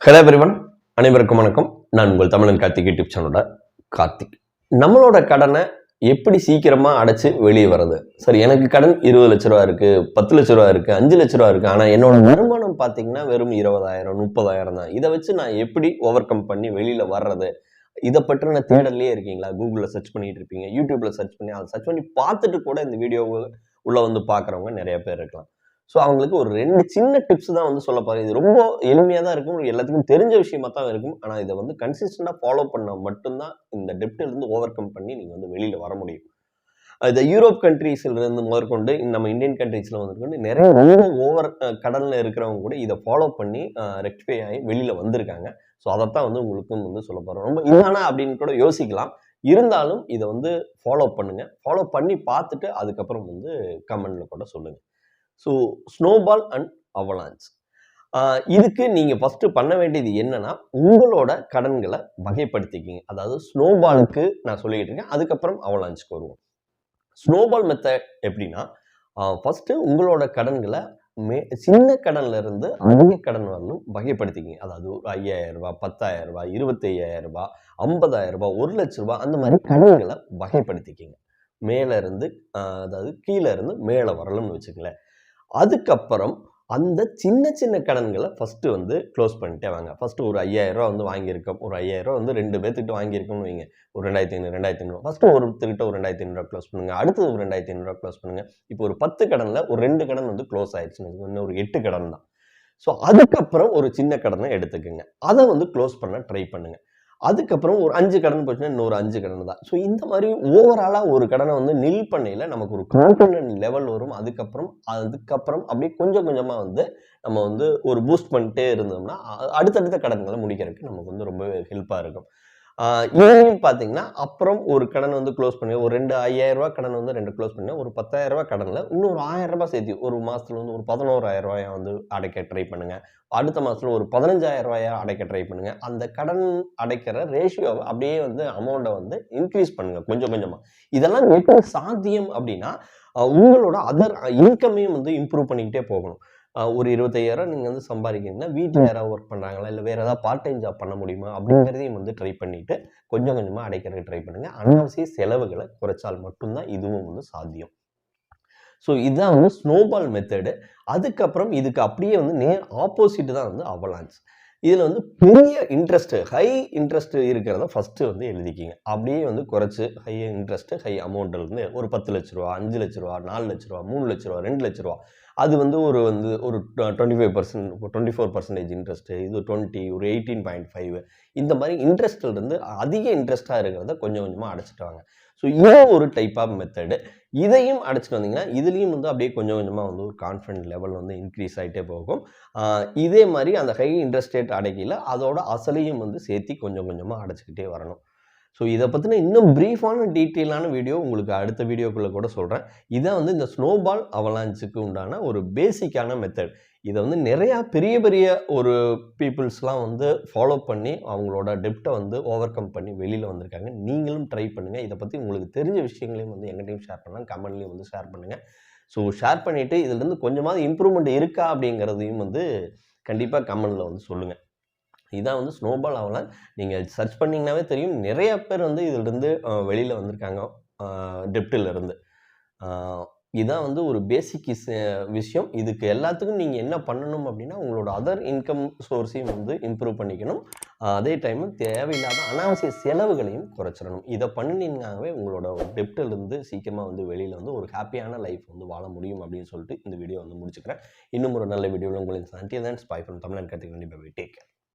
Hello everyone, அனைவருக்கும் வணக்கம். நான் உங்கள் தமிழன் கார்த்திக் யூடியூப் சேனலோட கார்த்திக். நம்மளோட கடனை எப்படி சீக்கிரமா அடைச்சு வெளியே வர்றது? சரி, எனக்கு கடன் 20 லட்ச ரூபா இருக்கு, 10 லட்ச ரூபா இருக்கு, 5 லட்ச ரூபா இருக்கு. ஆனா என்னோட வருமானம் பார்த்தீங்கன்னா வெறும் 20,000 30,000 தான். இதை வச்சு நான் எப்படி ஓவர் கம் பண்ணி வெளியில வர்றது? இதை பற்றின தேடல்லே இருக்கீங்களா? கூகுளில் சர்ச் பண்ணிட்டு இருப்பீங்க, யூடியூப்ல சர்ச் பண்ணி அதை சர்ச் பண்ணி பார்த்துட்டு கூட இந்த வீடியோவை உள்ள வந்து பார்க்குறவங்க நிறைய பேர் இருக்கலாம். ஸோ அவங்களுக்கு ஒரு 2 சின்ன டிப்ஸ் தான் வந்து சொல்ல போறேன். இது ரொம்ப எளிமையா தான் இருக்கும். எல்லாத்துக்கும் தெரிஞ்ச விஷயமா தான் இருக்கும். ஆனா இதை வந்து கன்சிஸ்டண்டா ஃபாலோ பண்ணா மட்டும்தான் இந்த டெப்ட்ல இருந்து ஓவர் கம் பண்ணி நீங்க வந்து வெளியில வர முடியும். இந்த யூரோப் கண்ட்ரீஸ்ல இருந்து முதற்கொண்டு நம்ம இந்தியன் கண்ட்ரீஸ்ல வந்துட்டு நிறைய ரொம்ப ஓவர் கடன்ல இருக்கிறவங்க கூட இதை ஃபாலோ பண்ணி ரெக்டிஃபை ஆகி வெளியில வந்திருக்காங்க. ஸோ அதைத்தான் வந்து உங்களுக்கும் வந்து சொல்ல போறோம். ரொம்ப இதானா அப்படின்னு கூட யோசிக்கலாம். இருந்தாலும் இதை வந்து ஃபாலோ பண்ணுங்க. ஃபாலோ பண்ணி பார்த்துட்டு அதுக்கப்புறம் வந்து கமெண்ட்ல கூட சொல்லுங்க. So snowball and avalanche. இதுக்கு நீங்க ஃபர்ஸ்ட் பண்ண வேண்டியது என்னன்னா, உங்களோட கடன்களை வகைப்படுத்திக்கிங்க. அதாவது ஸ்னோபாலுக்கு நான் சொல்லிக்கிட்டு இருக்கேன். அதுக்கப்புறம் அவலான்ச்சுக்கு வருவோம். ஸ்னோபால் மெத்தட் எப்படின்னா, ஃபர்ஸ்ட் உங்களோட கடன்களை சின்ன கடன்ல இருந்து அதிக கடன் வரலும் வகைப்படுத்திக்கிங்க. அதாவது ஒரு 5,000 ரூபாய், 10,000 ரூபாய், 25,000 ரூபாய், 50,000 ரூபாய், 1 லட்ச ரூபாய் அந்த மாதிரி கடன்களை வகைப்படுத்திக்கிங்க. மேல இருந்து அதாவது கீழே இருந்து மேலே வரலும்னு வச்சுக்கங்களேன். அதுக்கப்புறம் அந்த சின்ன சின்ன கடன்களை ஃபர்ஸ்ட் வந்து க்ளோஸ் பண்ணிட்டே வாங்க. ஃபர்ஸ்ட் ஒரு 5,000 ரூபாய் வந்து வாங்கியிருக்கோம். ஒரு 5,000 ரூபாய் வந்து 2 பேர்த்துக்கிட்ட வாங்கியிருக்கோம்னு வைங்க. ஒரு 2,500 2,500 ஃபர்ஸ்ட் ஒருத்தர்கிட்ட ஒரு 2,500 க்ளோஸ் பண்ணுங்க. அடுத்தது ஒரு 2,500 க்ளோஸ் பண்ணுங்க. இப்போ ஒரு 10 கடன்ல ஒரு 2 கடன் வந்து க்ளோஸ் ஆயிடுச்சுன்னு, இன்னும் ஒரு 8 கடன் தான். ஸோ அதுக்கப்புறம் ஒரு சின்ன கடனை எடுத்துக்கோங்க. அதை வந்து க்ளோஸ் பண்ண ட்ரை பண்ணுங்க. அதுக்கப்புறம் ஒரு 5 கடன் போச்சுன்னா இன்னொரு 5 கடன் தான். ஸோ இந்த மாதிரி ஓவராலா ஒரு கடனை வந்து நில் பண்ணையில நமக்கு ஒரு கான்ஃபிடன்ட் லெவல் வரும். அதுக்கப்புறம் அப்படியே கொஞ்சம் கொஞ்சமா வந்து நம்ம வந்து ஒரு பூஸ்ட் பண்ணிட்டே இருந்தோம்னா அடுத்தடுத்த கடன்களை முடிக்கிறதுக்கு நமக்கு வந்து ரொம்ப ஹெல்ப்பா இருக்கும். இதையும் பார்த்தீங்கன்னா அப்புறம் ஒரு கடன் வந்து க்ளோஸ் பண்ணி ஒரு 5,000 ரூபாய் கடன் வந்து 2 க்ளோஸ் பண்ணி ஒரு 10,000 ரூபாய் கடன்ல இன்னொரு 1,000 ரூபாய் சேர்த்து ஒரு மாசத்துல வந்து ஒரு 11,000 ரூபாயை வந்து அடைக்க ட்ரை பண்ணுங்க. அடுத்த மாசத்துல ஒரு 15,000 ரூபாயை அடைக்க ட்ரை பண்ணுங்க. அந்த கடன் அடைக்கிற ரேஷியோவை அப்படியே வந்து அமௌண்ட்டை வந்து இன்க்ரீஸ் பண்ணுங்க கொஞ்சம் கொஞ்சமா. இதெல்லாம் எப்படி சாத்தியம் அப்படின்னா, உங்களோட அதர் இன்கமையும் வந்து இம்ப்ரூவ் பண்ணிக்கிட்டே போகணும். ஒரு 25,000 நீங்க வந்து சம்பாதிக்கிறீங்கன்னா வீட்டில் யாராவது ஒர்க் பண்றாங்களா, இல்லை வேற ஏதாவது பார்ட் டைம் ஜாப் பண்ண முடியுமா அப்படிங்கிறதையும் வந்து ட்ரை பண்ணிட்டு கொஞ்சம் கொஞ்சமா அடைக்கிறதுக்கு ட்ரை பண்ணுங்க. அனாவசிய செலவுகளை குறைச்சால் மட்டும்தான் இதுவும் வந்து சாத்தியம். ஸோ இதுதான் வந்து ஸ்னோபால் மெத்தடு. அதுக்கப்புறம் இதுக்கு அப்படியே வந்து நேர் ஆப்போசிட் தான் வந்து அவலான்ச். இதில் வந்து பெரிய இன்ட்ரெஸ்ட், ஹை இன்ட்ரெஸ்ட் இருக்கிறத ஃபர்ஸ்ட் வந்து எழுதிக்கிங்க. அப்படியே வந்து குறைச்சு ஹை இன்ட்ரெஸ்ட், ஹை அமௌண்ட்ல இருந்து ஒரு 10 லட்ச ரூபா, 5 லட்ச ரூபா, 4 லட்ச ரூபா, 3 லட்ச ரூபா, 2 லட்ச ரூபா. அது வந்து ஒரு 25%, 24% இன்ட்ரெஸ்ட், இது 20, ஒரு 18.5 இந்த மாதிரி இன்ட்ரெஸ்ட்ல இருந்து அதிக இன்ட்ரெஸ்டா இருக்கிறத கொஞ்சம் கொஞ்சமா அடைச்சிட்டு வாங்க. ஸோ இது ஒரு டைப் ஆஃப் மெத்தடு. இதையும் அடைச்சிட்டு வந்தீங்கன்னா இதுலேயும் வந்து அப்படியே கொஞ்சம் கொஞ்சமாக வந்து ஒரு கான்ஃபிடன்ட் லெவல் வந்து இன்க்ரீஸ் ஆகிட்டே போகும். இதே மாதிரி அந்த ஹை இன்ட்ரெஸ்ட் ரேட் அடைக்கல அதோட அசலையும் வந்து சேர்த்து கொஞ்சம் கொஞ்சமாக அடைச்சிக்கிட்டே வரணும். ஸோ இதை பற்றின இன்னும் ப்ரீஃபான டீட்டெயிலான வீடியோ உங்களுக்கு அடுத்த வீடியோக்குள்ளே கூட சொல்கிறேன். இதான் வந்து இந்த ஸ்னோபால் அவலான்ச்சுக்கு உண்டான ஒரு பேசிக்கான மெத்தட். இதை வந்து நிறையா பெரிய பெரிய ஒரு பீப்புள்ஸ்லாம் வந்து ஃபாலோ பண்ணி அவங்களோட டெப்டை வந்து ஓவர் கம் பண்ணி வெளியில் வந்திருக்காங்க. நீங்களும் ட்ரை பண்ணுங்கள். இதை பற்றி உங்களுக்கு தெரிஞ்ச விஷயங்களையும் வந்து எங்கிட்டையும் ஷேர் பண்ணலாம், கமெண்ட்லேயும் வந்து ஷேர் பண்ணுங்கள். ஸோ ஷேர் பண்ணிவிட்டு இதுலேருந்து கொஞ்சமாவது இம்ப்ரூவ்மெண்ட் இருக்கா அப்படிங்கிறதையும் வந்து கண்டிப்பாக கமெண்டில் வந்து சொல்லுங்கள். இதான் வந்து ஸ்னோபால் அவலான்ச். நீங்கள் சர்ச் பண்ணிங்கனாவே தெரியும், நிறைய பேர் வந்து இதிலிருந்து வெளியில் வந்திருக்காங்க டெப்டில் இருந்து. இதான் வந்து ஒரு பேசிக் விஷயம். இதுக்கு எல்லாத்துக்கும் நீங்கள் என்ன பண்ணணும் அப்படின்னா, உங்களோட அதர் இன்கம் சோர்ஸையும் வந்து இம்ப்ரூவ் பண்ணிக்கணும். அதே டைம் தேவையில்லாத அனாவசிய செலவுகளையும் குறைச்சிடணும். இதை பண்ணினீங்கன்னாவே உங்களோட டெப்டிலிருந்து சீக்கிரமாக வந்து வெளியில் வந்து ஒரு ஹாப்பியான லைஃப் வந்து வாழ முடியும் அப்படின்னு சொல்லிட்டு இந்த வீடியோ வந்து முடிச்சுக்கிறேன். இன்னும் ஒரு நல்ல வீடியோவில் உங்களை சந்திக்கிறேன். பை ஃப்ரம் தமிழன் கார்த்திக். பை. Take care.